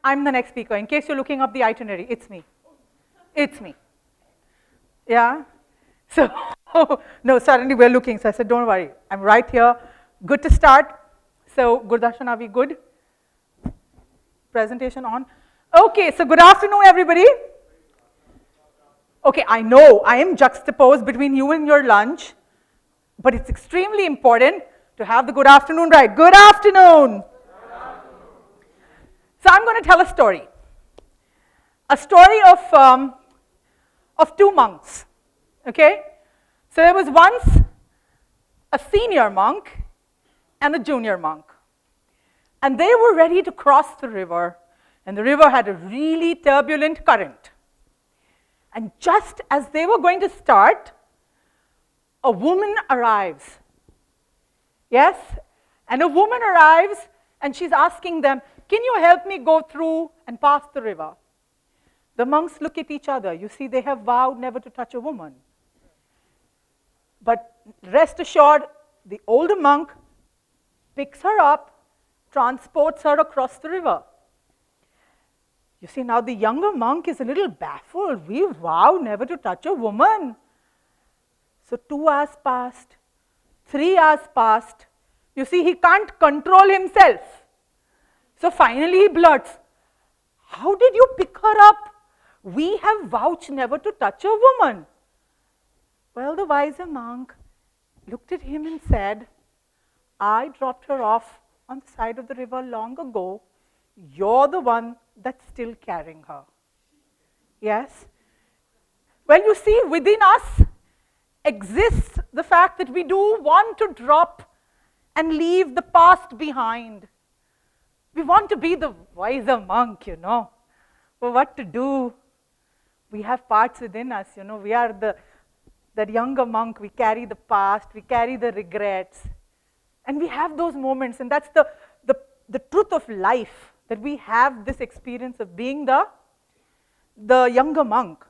I'm the next speaker. In case you're looking up the itinerary, it's me. It's me. Yeah? So, no, suddenly we're looking. So I said, don't worry. I'm right here. Good to start. So, Gurdarshan, are we good? Presentation on. Okay, so good afternoon, everybody. Okay, I know I am juxtaposed between you and your lunch, but it's extremely important to have the good afternoon right. Good afternoon. So I'm going to tell a story. A story of two monks. Okay? So there was once a senior monk and a junior monk. And they were ready to cross the river, and the river had a really turbulent current. And just as they were going to start, a woman arrives. Yes? And a woman arrives, and she's asking them, can you help me go through and pass the river? The monks look at each other. You see, they have vowed never to touch a woman. But rest assured, the older monk picks her up, transports her across the river. You see, now the younger monk is a little baffled. We vowed never to touch a woman. So 2 hours passed, 3 hours passed. You see, he can't control himself. So finally he blurts, how did you pick her up? We have vowed never to touch a woman. Well, the wiser monk looked at him and said, I dropped her off on the side of the river long ago. You're the one that's still carrying her. Yes? Well, you see, within us exists the fact that we do want to drop and leave the past behind. We want to be the wiser monk, you know. But what to do? We have parts within us, you know. We are that younger monk. We carry the past. We carry the regrets. And we have those moments. And that's the truth of life, that we have this experience of being the younger monk.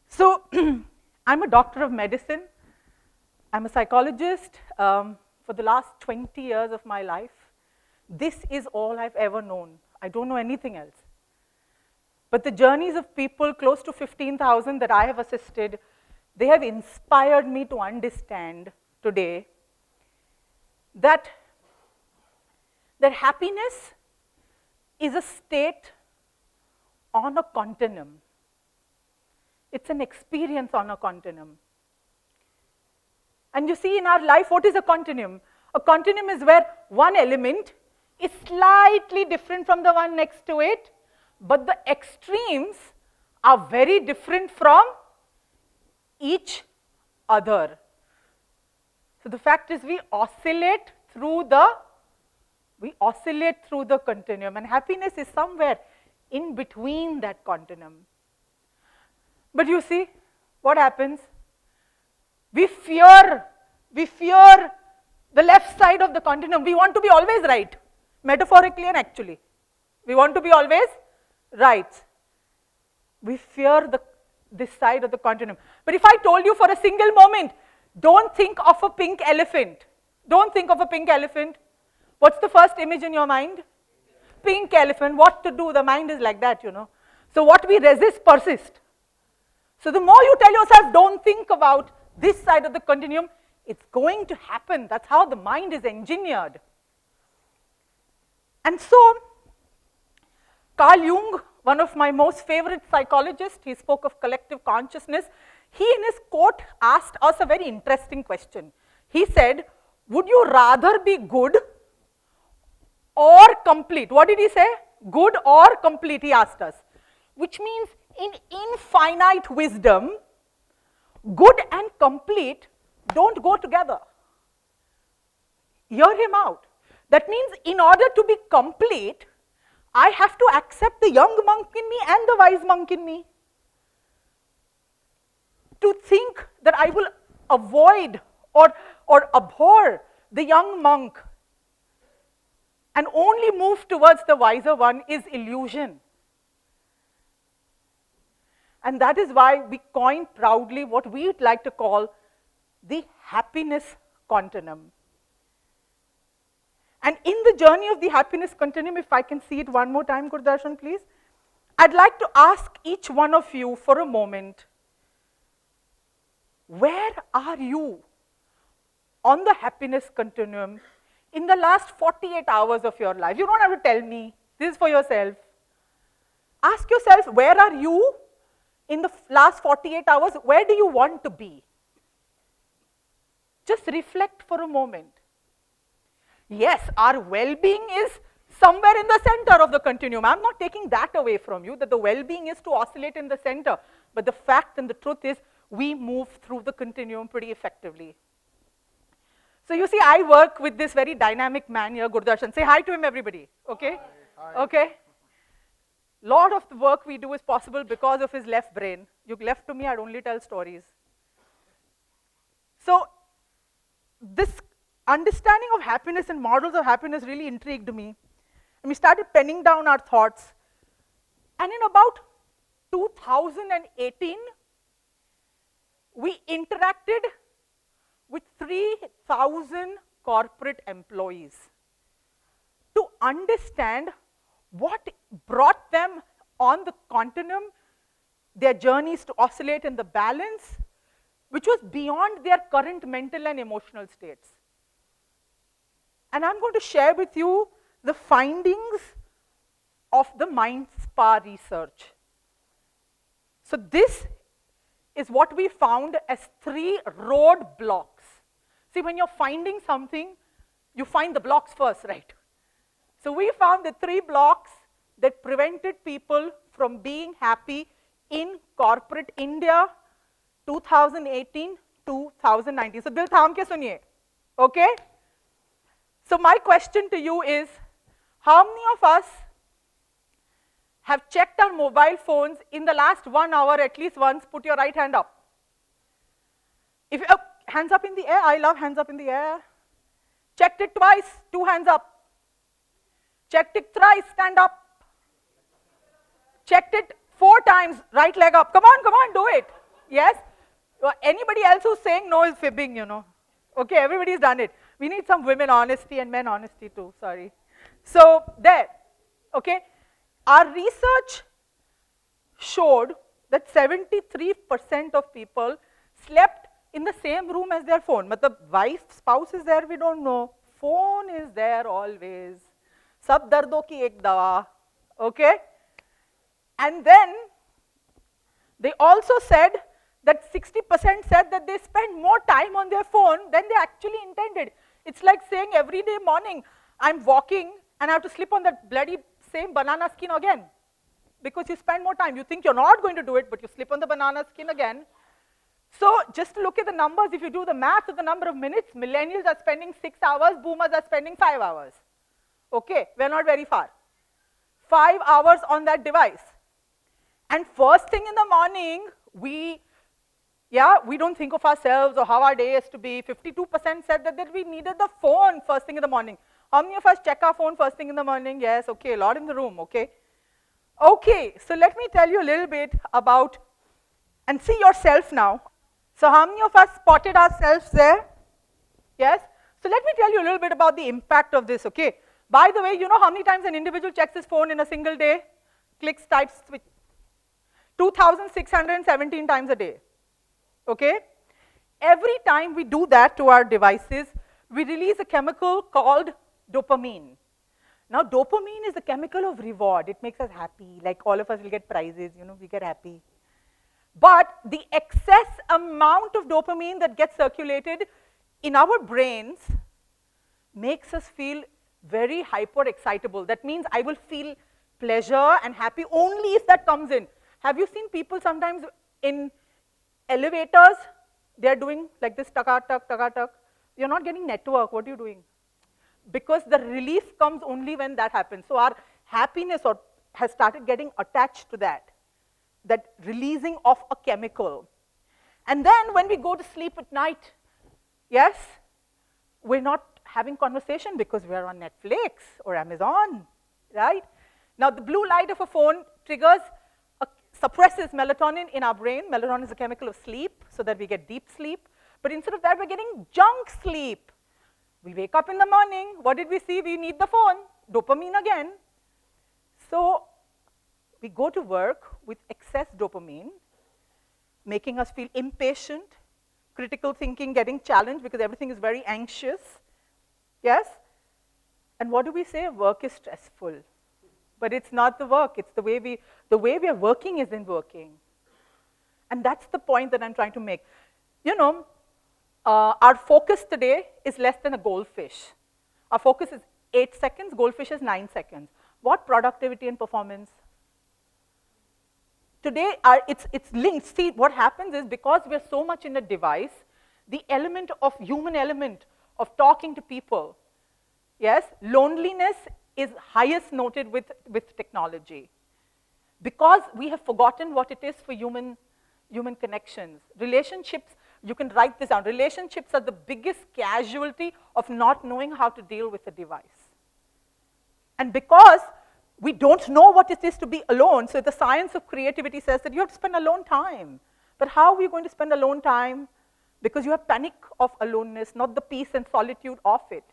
So I'm a doctor of medicine. I'm a psychologist for the last 20 years of my life. This is all I've ever known. I don't know anything else. But the journeys of people, close to 15,000 that I have assisted, they have inspired me to understand today that happiness is a state on a continuum. It's an experience on a continuum. And you see, in our life, what is a continuum? A continuum is where one element is slightly different from the one next to it, but the extremes are very different from each other. So the fact is, we oscillate through the continuum, and happiness is somewhere in between that continuum. But you see, what happens? We fear the left side of the continuum. We want to be always right, metaphorically and actually. We want to be always right. We fear this side of the continuum. But if I told you for a single moment, don't think of a pink elephant. Don't think of a pink elephant. What's the first image in your mind? Pink elephant. What to do? The mind is like that, you know. So what we resist persists. So the more you tell yourself, don't think about this side of the continuum, it's going to happen. That's how the mind is engineered. And so, Carl Jung, one of my most favorite psychologists, he spoke of collective consciousness. He, in his quote, asked us a very interesting question. He said, would you rather be good or complete? What did he say? Good or complete, he asked us. Which means, in infinite wisdom, good and complete don't go together. Hear him out. That means, in order to be complete, I have to accept the young monk in me and the wise monk in me. To think that I will avoid or abhor the young monk and only move towards the wiser one is illusion. And that is why we coined proudly what we would like to call the happiness continuum. And in the journey of the happiness continuum, if I can see it one more time, Gurdarshan, please, I'd like to ask each one of you for a moment, where are you on the happiness continuum in the last 48 hours of your life? You don't have to tell me. This is for yourself. Ask yourself, where are you in the last 48 hours? Where do you want to be? Just reflect for a moment. Yes, our well-being is somewhere in the center of the continuum. I'm not taking that away from you, that the well-being is to oscillate in the center. But the fact and the truth is, we move through the continuum pretty effectively. So you see, I work with this very dynamic man here, Gurdarshan. Say hi to him, everybody. Okay? Hi. Okay? Lot of the work we do is possible because of his left brain. You left to me, I'd only tell stories. So this understanding of happiness and models of happiness really intrigued me. And we started penning down our thoughts. And in about 2018, we interacted with 3,000 corporate employees to understand what brought them on the continuum, their journeys to oscillate in the balance, which was beyond their current mental and emotional states. And I'm going to share with you the findings of the MindSpa research. So this is what we found as 3 roadblocks. See, when you're finding something, you find the blocks first, right? So we found the 3 blocks that prevented people from being happy in corporate India 2018, 2019. So dil tham ke suniye, okay? So my question to you is, how many of us have checked our mobile phones in the last 1 hour at least once? Put your right hand up. If hands up in the air, I love hands up in the air. Checked it twice, 2 hands up. Checked it thrice, stand up. Checked it 4 times, right leg up. Come on, do it. Yes? Anybody else who's saying no is fibbing, you know. Okay, everybody's done it. We need some women honesty and men honesty too, sorry. So, there, okay. Our research showed that 73% of people slept in the same room as their phone. Matlab, wife, spouse is there, we don't know. Phone is there always. Sab dardo ki ek dawa, okay. And then, they also said that 60% said that they spend more time on their phone than they actually intended. It's like saying every day morning, I'm walking and I have to slip on that bloody same banana skin again. Because you spend more time. You think you're not going to do it, but you slip on the banana skin again. So just look at the numbers. If you do the math of the number of minutes, millennials are spending 6 hours, boomers are spending 5 hours. Okay, we're not very far. 5 hours on that device. And first thing in the morning, we don't think of ourselves or how our day is to be. 52% said that we needed the phone first thing in the morning. How many of us check our phone first thing in the morning? Yes, okay, a lot in the room, okay. Okay, so let me tell you a little bit about, and see yourself now. So how many of us spotted ourselves there? Yes? So let me tell you a little bit about the impact of this, okay. By the way, you know how many times an individual checks his phone in a single day? Clicks, types, switch. 2,617 times a day. Okay? Every time we do that to our devices, we release a chemical called dopamine. Now, dopamine is a chemical of reward. It makes us happy. Like all of us will get prizes, you know, we get happy. But the excess amount of dopamine that gets circulated in our brains makes us feel very hyper-excitable. That means I will feel pleasure and happy only if that comes in. Have you seen people sometimes in elevators, they're doing like this, taka, tak, taka, tak. You're not getting network, what are you doing? Because the relief comes only when that happens. So our happiness has started getting attached to that releasing of a chemical. And then when we go to sleep at night, yes, we're not having conversation because we're on Netflix or Amazon, right? Now the blue light of a phone suppresses melatonin in our brain. Melatonin is a chemical of sleep, so that we get deep sleep. But instead of that, we're getting junk sleep. We wake up in the morning, what did we see? We need the phone, dopamine again. So we go to work with excess dopamine, making us feel impatient, critical thinking getting challenged because everything is very anxious. Yes? And what do we say? Work is stressful. But it's not the work, it's the way we are working isn't working. And that's the point that I'm trying to make. You know, our focus today is less than a goldfish. Our focus is 8 seconds, goldfish is 9 seconds. What productivity and performance? Today, it's linked. See, what happens is because we're so much in a device, the human element of talking to people, yes, loneliness is highest noted with technology. Because we have forgotten what it is for human connections. Relationships, you can write this down. Relationships are the biggest casualty of not knowing how to deal with a device. And because we don't know what it is to be alone, so the science of creativity says that you have to spend alone time. But how are you going to spend alone time? Because you have panic of aloneness, not the peace and solitude of it,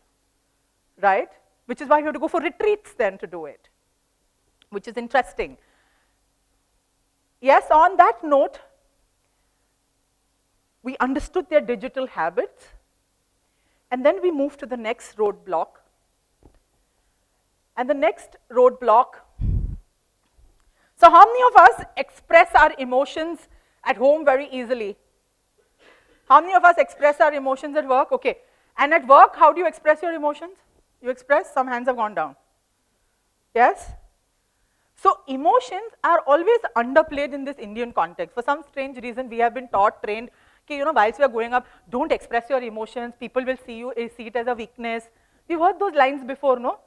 right? Which is why you have to go for retreats then to do it, which is interesting. Yes, on that note, we understood their digital habits, and then we moved to the next roadblock. And the next roadblock, so how many of us express our emotions at home very easily? How many of us express our emotions at work? Okay, and at work, how do you express your emotions? You express, some hands have gone down. Yes? So emotions are always underplayed in this Indian context. For some strange reason, we have been trained, okay, whilst we are growing up, don't express your emotions, people will see it as a weakness. We've heard those lines before, no?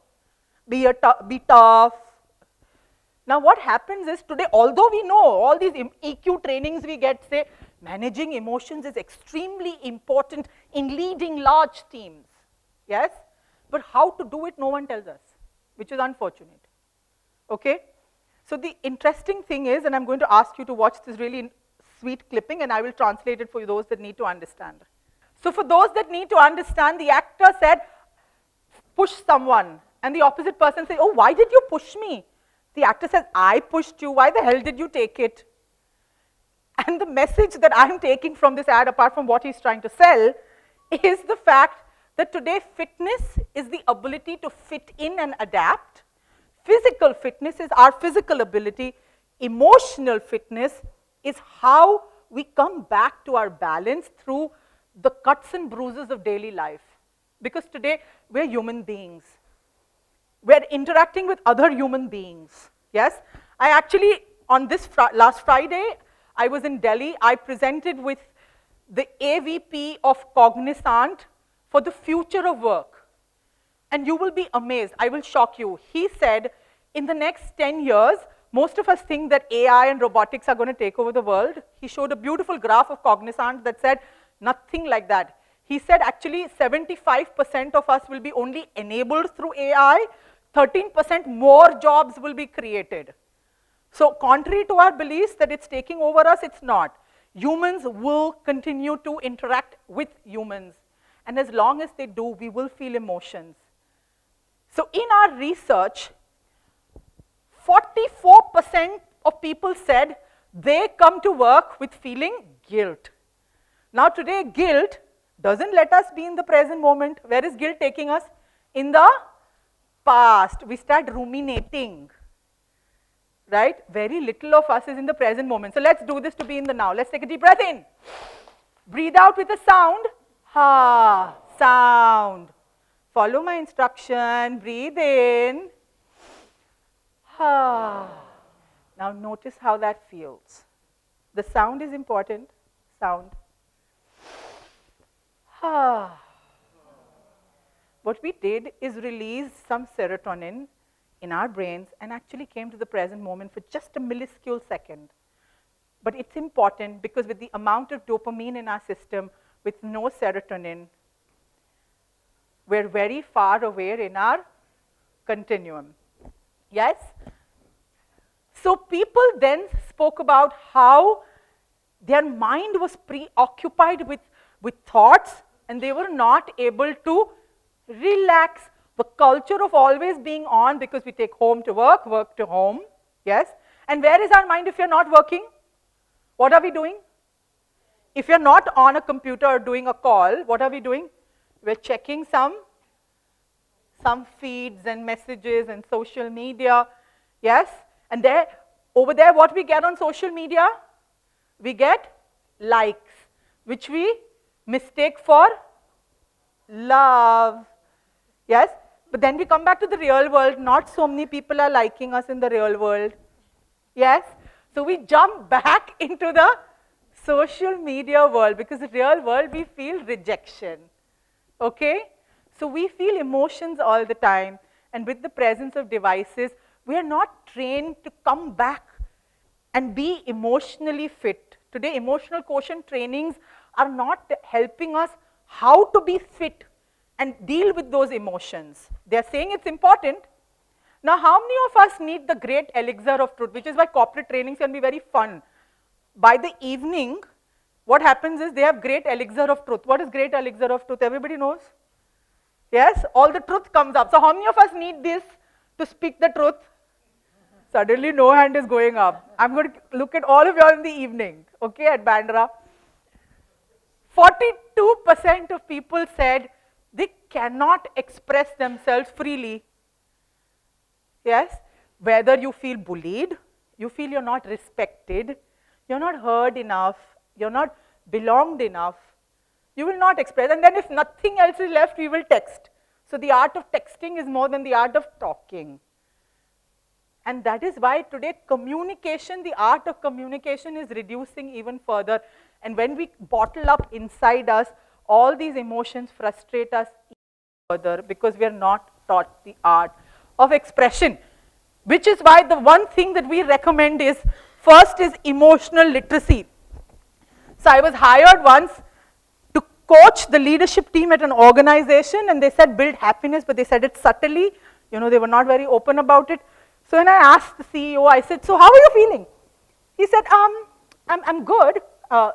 Be tough. Now what happens is today, although we know all these EQ trainings we get say, managing emotions is extremely important in leading large teams, yes? But how to do it, no one tells us, which is unfortunate, okay? So the interesting thing is, and I'm going to ask you to watch this really sweet clipping and I will translate it for those that need to understand. So for those that need to understand, the actor said, push someone. And the opposite person says, oh, why did you push me? The actor says, I pushed you. Why the hell did you take it? And the message that I'm taking from this ad, apart from what he's trying to sell, is the fact that today fitness is the ability to fit in and adapt. Physical fitness is our physical ability. Emotional fitness is how we come back to our balance through the cuts and bruises of daily life. Because today, we're human beings. We're interacting with other human beings, yes? I actually, on this last Friday, I was in Delhi. I presented with the AVP of Cognizant for the future of work. And you will be amazed. I will shock you. He said, in the next 10 years, most of us think that AI and robotics are going to take over the world. He showed a beautiful graph of Cognizant that said nothing like that. He said actually 75% of us will be only enabled through AI, 13% more jobs will be created. So contrary to our beliefs that it's taking over us, it's not. Humans will continue to interact with humans. And as long as they do, we will feel emotions. So in our research, 44% of people said they come to work with feeling guilt. Now today, guilt doesn't let us be in the present moment. Where is guilt taking us? In the past. We start ruminating, right? Very little of us is in the present moment. So let's do this to be in the now. Let's take a deep breath in. Breathe out with a sound. Ha, sound. Follow my instruction. Breathe in. Ha. Now notice how that feels. The sound is important. Sound. Ha. What we did is release some serotonin in our brains and actually came to the present moment for just a minuscule second. But it's important because with the amount of dopamine in our system, with no serotonin, we're very far away in our continuum. Yes? So people then spoke about how their mind was preoccupied with thoughts and they were not able to relax. The culture of always being on, because we take home to work, work to home, yes? And where is our mind if you're not working? What are we doing? If you're not on a computer or doing a call, what are we doing? We're checking some feeds and messages and social media, yes? And there, over there, what we get on social media? We get likes, which we mistake for love, yes? But then we come back to the real world. Not so many people are liking us in the real world, yes? So we jump back into the social media world, because the real world we feel rejection, okay? So we feel emotions all the time, and with the presence of devices, we are not trained to come back and be emotionally fit. Today, emotional quotient trainings are not helping us how to be fit and deal with those emotions. They are saying it's important. Now, how many of us need the great elixir of truth, which is why corporate trainings can be very fun. By the evening, what happens is they have great elixir of truth. What is great elixir of truth? Everybody knows? Yes, all the truth comes up. So how many of us need this to speak the truth? Suddenly no hand is going up. I'm going to look at all of you all in the evening, okay, at Bandra. 42% of people said they cannot express themselves freely. Yes, whether you feel bullied, you feel you're not respected, you're not heard enough, you're not belonged enough, you will not express. And then if nothing else is left, we will text. So the art of texting is more than the art of talking. And that is why today communication, the art of communication is reducing even further. And when we bottle up inside us, all these emotions frustrate us even further, because we are not taught the art of expression. Which is why the one thing that we recommend is, first is emotional literacy. So I was hired once to coach the leadership team at an organization, and they said build happiness, but they said it subtly. You know, they were not very open about it. So when I asked the CEO, I said, so how are you feeling? He said, I'm good. So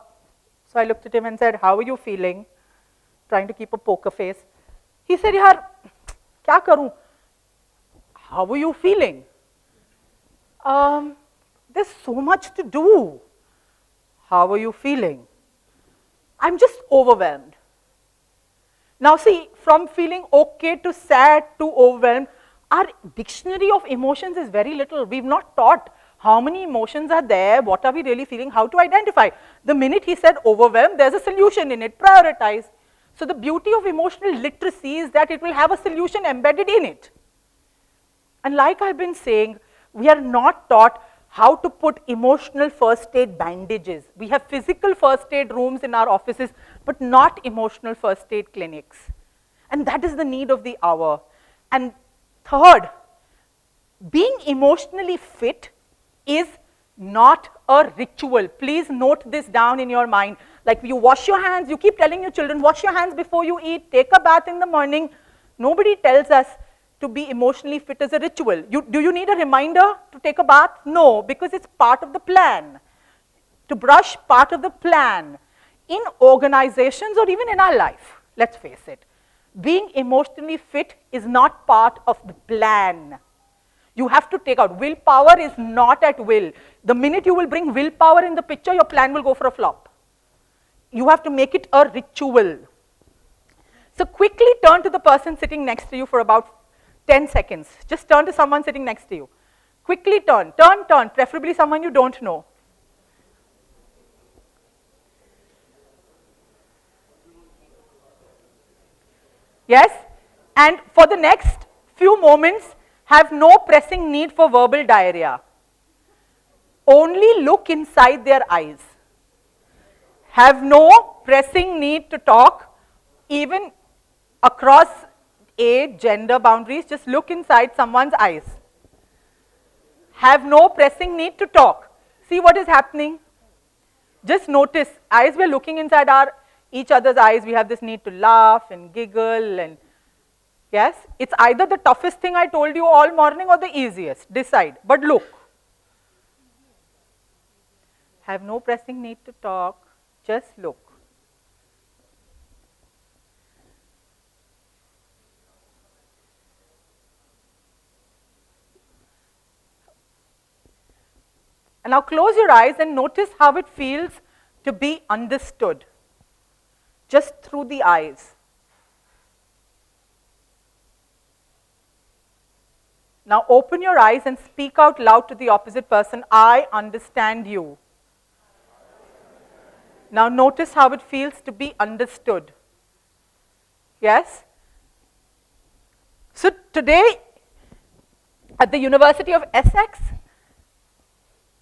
I looked at him and said, how are you feeling? Trying to keep a poker face. He said, yaar, kya karoon? How are you feeling? There's so much to do. How are you feeling? I'm just overwhelmed. Now see, from feeling okay to sad to overwhelmed, our dictionary of emotions is very little. We've not taught how many emotions are there, what are we really feeling, how to identify. The minute he said overwhelmed, there's a solution in it, prioritize. So the beauty of emotional literacy is that it will have a solution embedded in it. And like I've been saying, we are not taught how to put emotional first aid bandages. We have physical first aid rooms in our offices, but not emotional first aid clinics. And that is the need of the hour. And third, being emotionally fit is not a ritual. Please note this down in your mind. Like you wash your hands, you keep telling your children, wash your hands before you eat, take a bath in the morning. Nobody tells us to be emotionally fit as a ritual. Do you need a reminder to take a bath? No, because it's part of the plan. To brush, part of the plan. In organizations or even in our life, let's face it, being emotionally fit is not part of the plan. You have to take out. Willpower is not at will. The minute you will bring willpower in the picture, your plan will go for a flop. You have to make it a ritual. So quickly turn to the person sitting next to you for about 10 seconds. Just turn to someone sitting next to you. Quickly turn, preferably someone you don't know. Yes? And for the next few moments, have no pressing need for verbal diarrhea. Only look inside their eyes. Have no pressing need to talk, even across age, gender boundaries. Just look inside someone's eyes. Have no pressing need to talk. See what is happening. Just notice, as we're looking inside each other's eyes, we have this need to laugh and giggle and yes, it's either the toughest thing I told you all morning or the easiest. Decide, but look. Have no pressing need to talk, just look. And now close your eyes and notice how it feels to be understood, just through the eyes. Now open your eyes and speak out loud to the opposite person, I understand you. Now notice how it feels to be understood. Yes? So today, at the University of Essex,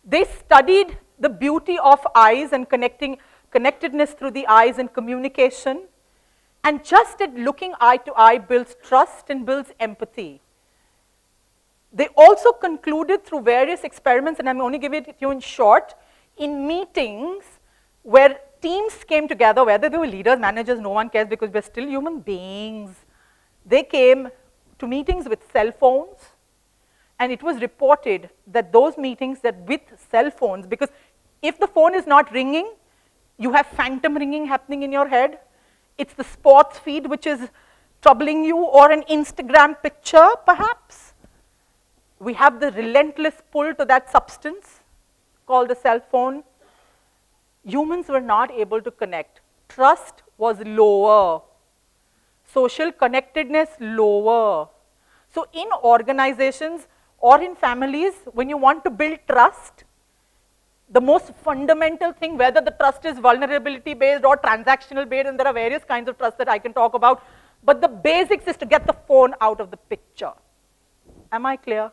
they studied the beauty of eyes and connectedness through the eyes and communication. And just at looking eye to eye builds trust and builds empathy. They also concluded through various experiments, and I'm only giving it to you in short, in meetings where teams came together, whether they were leaders, managers, no one cares because we're still human beings. They came to meetings with cell phones, and it was reported that those meetings that with cell phones, because if the phone is not ringing, you have phantom ringing happening in your head. It's the sports feed which is troubling you, or an Instagram picture perhaps. We have the relentless pull to that substance called the cell phone. Humans were not able to connect. Trust was lower. Social connectedness lower. So in organizations or in families, when you want to build trust, the most fundamental thing, whether the trust is vulnerability based or transactional based, and there are various kinds of trust that I can talk about, but the basics is to get the phone out of the picture. Am I clear?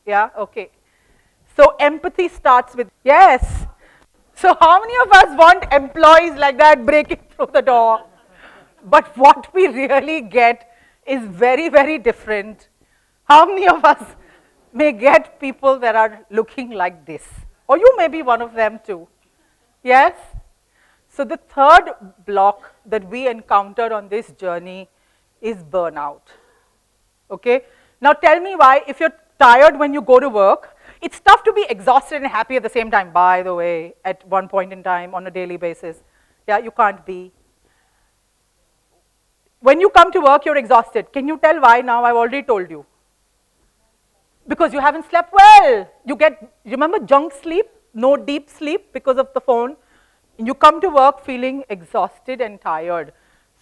Yeah, okay. So empathy starts with, yes. So how many of us want employees like that breaking through the door? But what we really get is very, very different. How many of us may get people that are looking like this? Or you may be one of them too. Yes? So the third block that we encountered on this journey is burnout. Okay? Now tell me why, if you're tired when you go to work, it's tough to be exhausted and happy at the same time, by the way, at one point in time on a daily basis. Yeah, you can't be. When you come to work, you're exhausted. Can you tell why now? I've already told you. Because you haven't slept well. You get, remember junk sleep, no deep sleep because of the phone. And you come to work feeling exhausted and tired.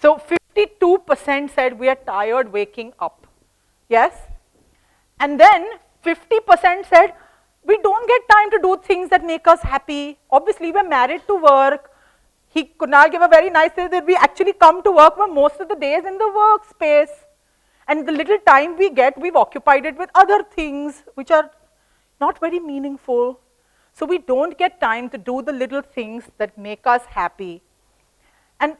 So 52% said we are tired waking up. Yes? And then 50% said, we don't get time to do things that make us happy. Obviously, we're married to work. Kunal gave a very nice say that we actually come to work for most of the days in the workspace. And the little time we get, we've occupied it with other things which are not very meaningful. So we don't get time to do the little things that make us happy. And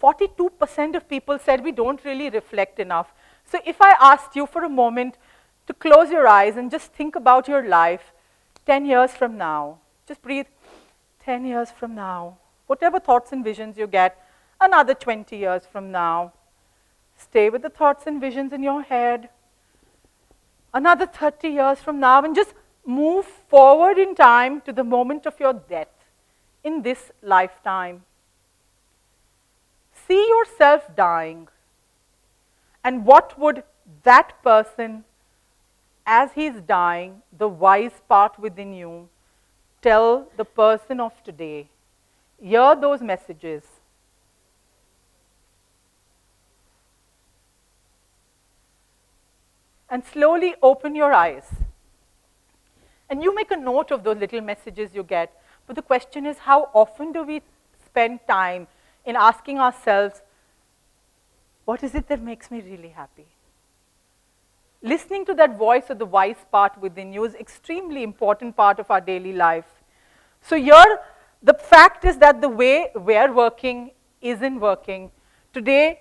42% of people said we don't really reflect enough. So if I asked you for a moment to close your eyes and just think about your life 10 years from now, just breathe, 10 years from now, whatever thoughts and visions you get, another 20 years from now, stay with the thoughts and visions in your head, another 30 years from now, and just move forward in time to the moment of your death in this lifetime. See yourself dying, and what would that person, as he's dying, the wise part within you, tell the person of today? Hear those messages. And slowly open your eyes. And you make a note of those little messages you get. But the question is, how often do we spend time in asking ourselves, what is it that makes me really happy? Listening to that voice of the wise part within you is an extremely important part of our daily life. So here, the fact is that the way we're working isn't working. Today,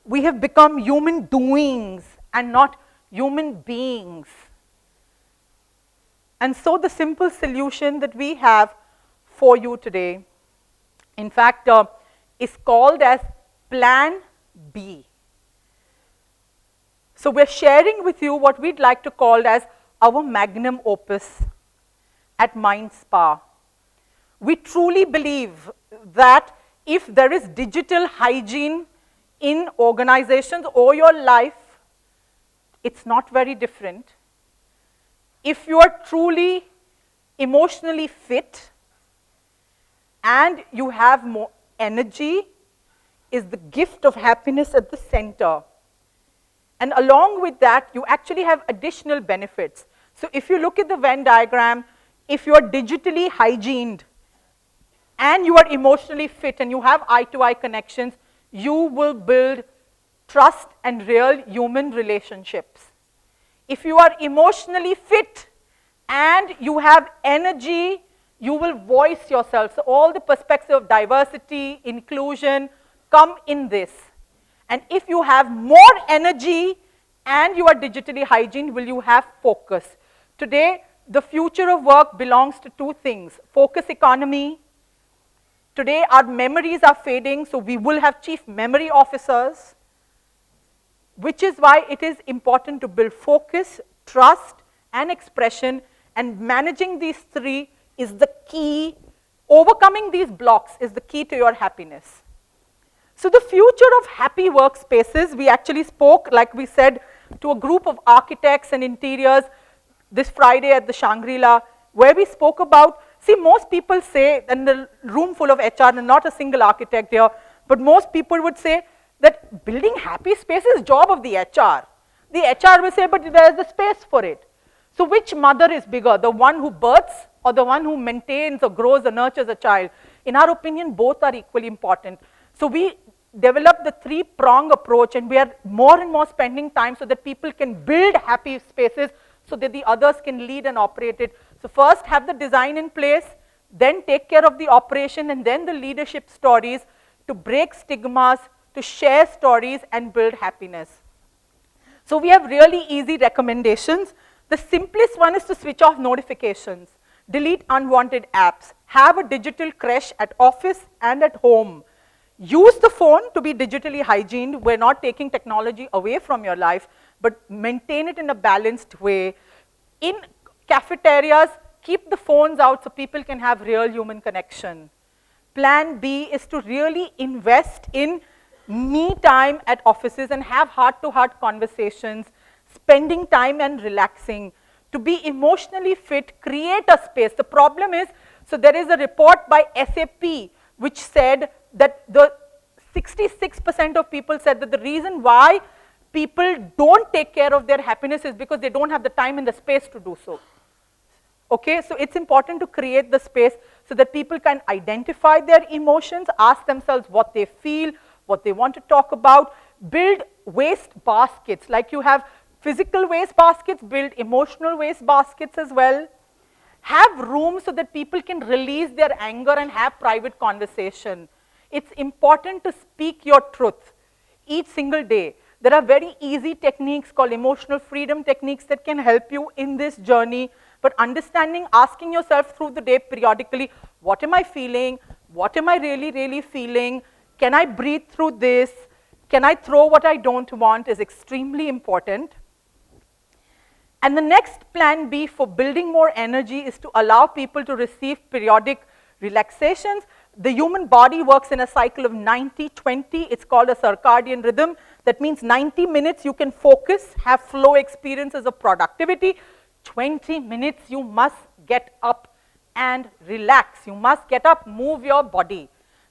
we have become human doings and not human beings. And so the simple solution that we have for you today, in fact, is called as Plan B. So we're sharing with you what we'd like to call as our magnum opus at Mind Spa. We truly believe that if there is digital hygiene in organizations or your life, it's not very different. If you are truly emotionally fit, and you have more energy, is the gift of happiness at the center. And along with that, you actually have additional benefits. So if you look at the Venn diagram, if you're digitally hygiened and you are emotionally fit and you have eye-to-eye connections, you will build trust and real human relationships. If you are emotionally fit and you have energy, you will voice yourself. So all the perspectives of diversity, inclusion come in this. And if you have more energy and you are digitally hygiened, will you have focus? Today, the future of work belongs to two things: focus economy. Today, our memories are fading, so we will have chief memory officers, which is why it is important to build focus, trust, and expression, and managing these three is the key. Overcoming these blocks is the key to your happiness. So the future of happy workspaces, we actually spoke, like we said, to a group of architects and interiors this Friday at the Shangri-La, where we spoke about, see, most people say, and the room full of HR, and not a single architect here, but most people would say that building happy spaces is job of the HR. The HR will say, but there's the space for it. So which mother is bigger, the one who births or the one who maintains or grows or nurtures a child? In our opinion, both are equally important. So we developed the three-prong approach, and we are more and more spending time so that people can build happy spaces so that the others can lead and operate it. So first have the design in place, then take care of the operation, and then the leadership stories to break stigmas, to share stories and build happiness. So we have really easy recommendations. The simplest one is to switch off notifications, delete unwanted apps, have a digital creche at office and at home. Use the phone to be digitally hygiened. We're not taking technology away from your life, but maintain it in a balanced way. In cafeterias, keep the phones out so people can have real human connection. Plan B is to really invest in me time at offices and have heart-to-heart conversations, spending time and relaxing. To be emotionally fit, create a space. The problem is, so there is a report by SAP which said that the 66% of people said that the reason why people don't take care of their happiness is because they don't have the time and the space to do so. Okay, so it's important to create the space so that people can identify their emotions, ask themselves what they feel, what they want to talk about, build waste baskets. Like you have physical waste baskets, build emotional waste baskets as well. Have room so that people can release their anger and have private conversation. It's important to speak your truth each single day. There are very easy techniques called emotional freedom techniques that can help you in this journey. But understanding, asking yourself through the day periodically, what am I feeling? What am I really, really feeling? Can I breathe through this? Can I throw what I don't want is extremely important. And the next plan B for building more energy is to allow people to receive periodic relaxations. The human body works in a cycle of 90-20. It's called a circadian rhythm. That means 90 minutes you can focus, have flow experiences of productivity. 20 minutes you must get up and relax. You must get up, move your body.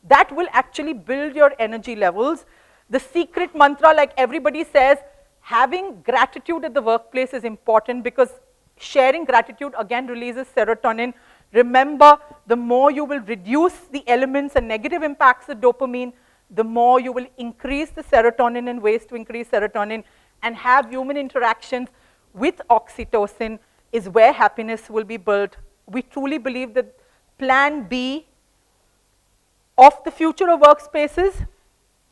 That will actually build your energy levels. The secret mantra, like everybody says, having gratitude at the workplace is important because sharing gratitude again releases serotonin. Remember, the more you will reduce the elements and negative impacts of dopamine, the more you will increase the serotonin and ways to increase serotonin and have human interactions with oxytocin is where happiness will be built. We truly believe that plan B of the future of workspaces,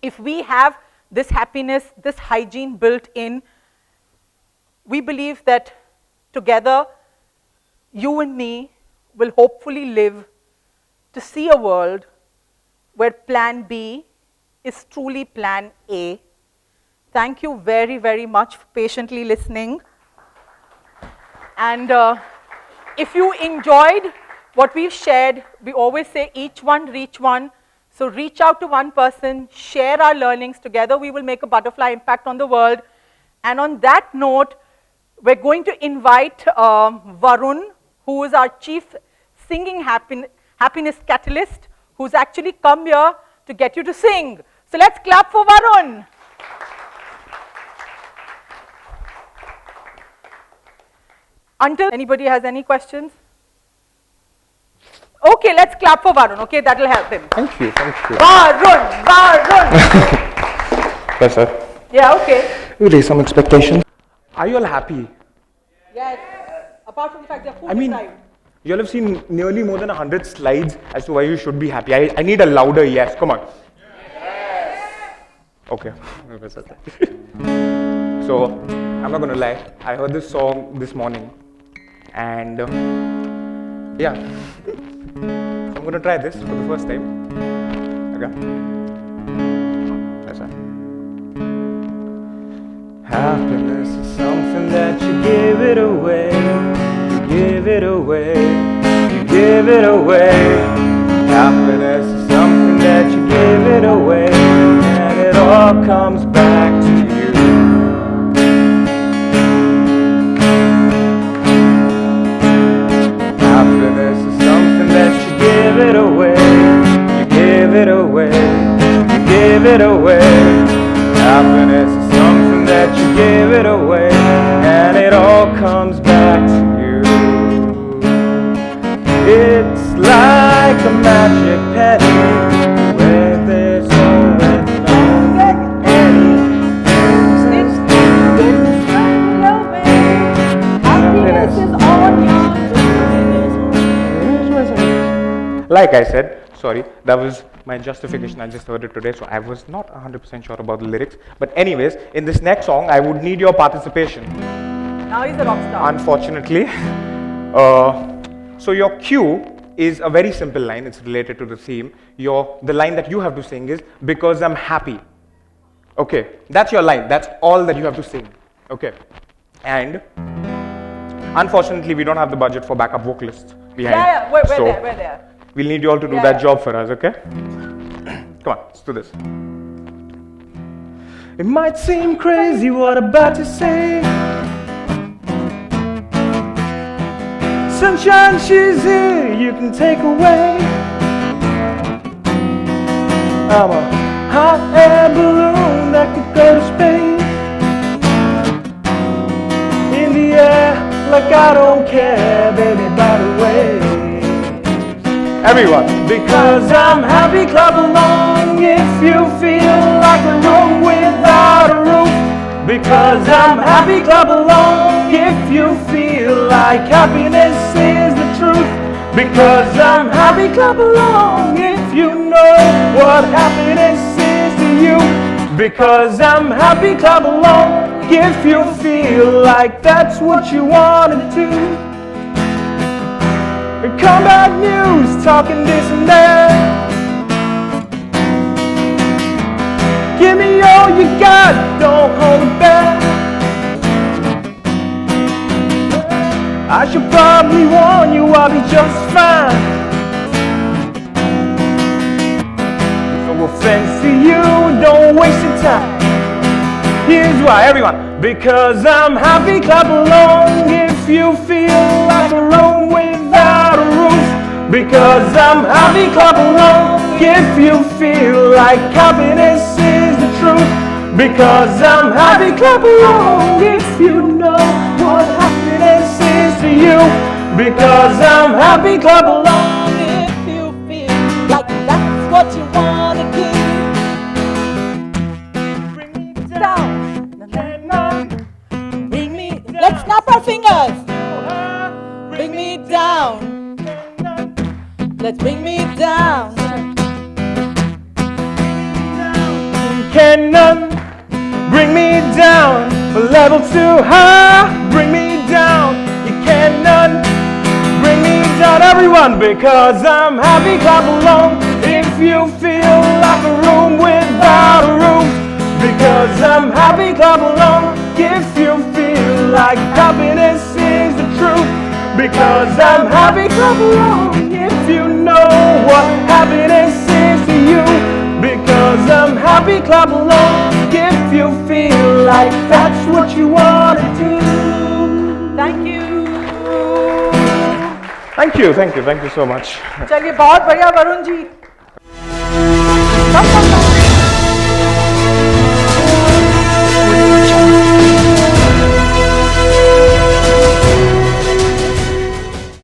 if we have this happiness, this hygiene built in, we believe that together, you and me will hopefully live to see a world where plan B is truly plan A. Thank you very, very much for patiently listening. And if you enjoyed what we've shared, we always say each one reach one. So reach out to one person, share our learnings together. We will make a butterfly impact on the world. And on that note, we're going to invite Varun, who is our chief singing happiness catalyst, who's actually come here to get you to sing. So let's clap for Varun. Until anybody has any questions? Okay, let's clap for Varun. Okay, that'll help him. Thank you. Varun. Yes, sir. Yeah, okay. You raise some expectations. Are you all happy? Yes. Apart from the fact they're full I mean, time. you all have seen nearly more than 100 slides as to why you should be happy. I need a louder yes. Come on. Yes. Okay. So, I'm not going to lie. I heard this song this morning. And yeah. So I'm going to try this for the first time. Okay. Yes, sir. Happiness is something that you give it away. You give it away. You give it away. Happiness is something that you give it away. And it all comes back to you. Happiness is something that you give it away. You give it away. You give it away. Happiness is something that you give it away, and it all comes back to you. It's like a magic penny, where there's always any. Happiness is on your. Like I said, sorry, that was my justification. I just heard it today, so I was not 100% sure about the lyrics. But anyways, in this next song, I would need your participation. Now he's a rock star. Unfortunately. So your cue is a very simple line. It's related to the theme. The line that you have to sing is, because I'm happy. Okay, that's your line. That's all that you have to sing. Okay. And unfortunately, we don't have the budget for backup vocalists behind. Yeah, we're there. We'll need you all to do that job for us, okay? Come on, let's do this. It might seem crazy what I'm about to say. Sunshine, she's here, you can take away. I'm a hot air balloon that could go to space. In the air, like I don't care, baby, by the way. Everyone. Because I'm happy, clap along if you feel like a room without a roof. Because I'm happy, clap along if you feel like happiness is the truth. Because I'm happy, clap along if you know what happiness is to you. Because I'm happy, clap along if you feel like that's what you want to do. Combat news, talking this and that. Give me all you got, don't hold it back. I should probably warn you, I'll be just fine. No offense to you, don't waste your time. Here's why, everyone. Because I'm happy, clap along if you feel like a room without a roof. Because I'm happy, clap along if you feel like happiness is the truth. Because I'm happy, clap along if you know what happiness is to you. Because I'm happy, clap along if you feel like that's what you want to do. Bring me down. Bring me. Let's snap our fingers. Bring me down. Let's bring me down. Kanan, bring me down. A level too high, bring me down. You cannot bring me down, everyone. Because I'm happy, clap along if you feel like a room without a roof. Because I'm happy, clap along if you feel like happiness is the truth. Because I'm happy, clap along if you know what happiness is to you. Because I'm happy, clap along if you feel like that's what you want to do. Thank you. Thank you so much. चलिए बहुत बढ़िया Varun ji. Come.